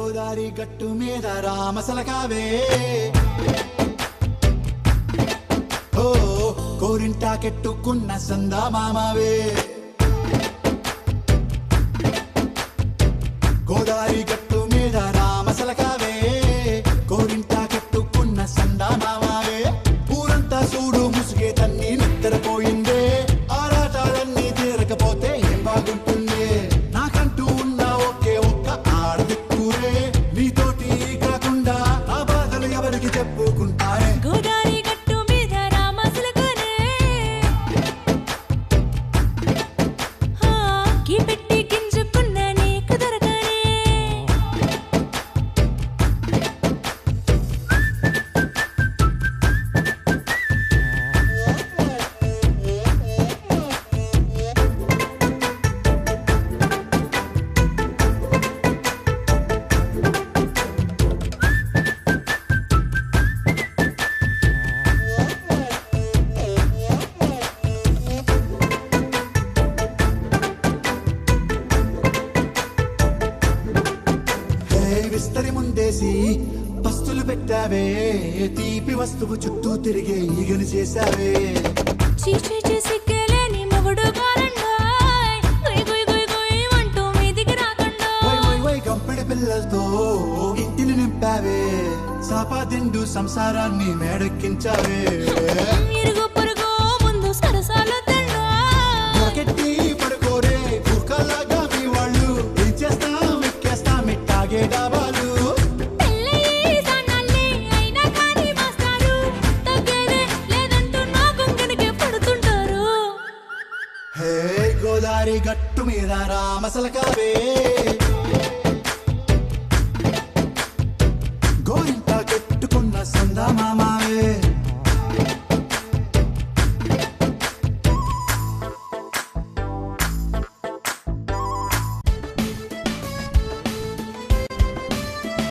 గోదారి గట్టు మీద రామసలకావే ఓ కోరింటాకెట్టుకున్న సందా మామావే గోదారి గట్టు మీద రామసలకావే కోరింటాకెట్టుకున్న సందా మామావే ఊరంతా చూడు ముసుగే తన్ని నిద్రపోయిందే ఆరాటాలన్నీ తీరకపోతే ఏం బాగుంటుంది నాకంటూ ఉన్న ఒకే ఒక్క ఆడదిక్కురే నీతోటి కాకుండా ఆ బాధలు ఎవరికి చెప్పుకుంటారే గోదారి గట్టు మీద రామసలకనే కీ పెట్టి గింజుకున్న నీకు దొరకనే విస్తరి ముందేసి పస్తులు పెట్టావే తీపి వస్తువు చుట్టూ తిరిగే ఈగను చేశావే చీచీ చేసి కేలేని మొగుడు గారండాయ్ గుయ్ గుయ్ గుయ్ గుయ్ అంటూ మీదికి రాకండా వై వై వై గంపెడి పిల్లలతో ఇంటిని నింపావే సాపాదిండు సంసారాన్ని మేడెక్కించావే ఇరుగు పొరుగు ముందు సరసాలు తండా మొరకెట్టి పడుకోరే కుక్కలాగా మీ వాళ్ళు ఏం చేస్తాం ఎక్కేస్తాం ఇట్టాగే డాబాలు పెళ్ళయి సన్నాల్ని అయినా కానీ మాస్తారు తగ్గేదే లేదంటూ నా కొంగనికే పడుతుంటారు హే గోదారి గట్టు మీద రామసలకావే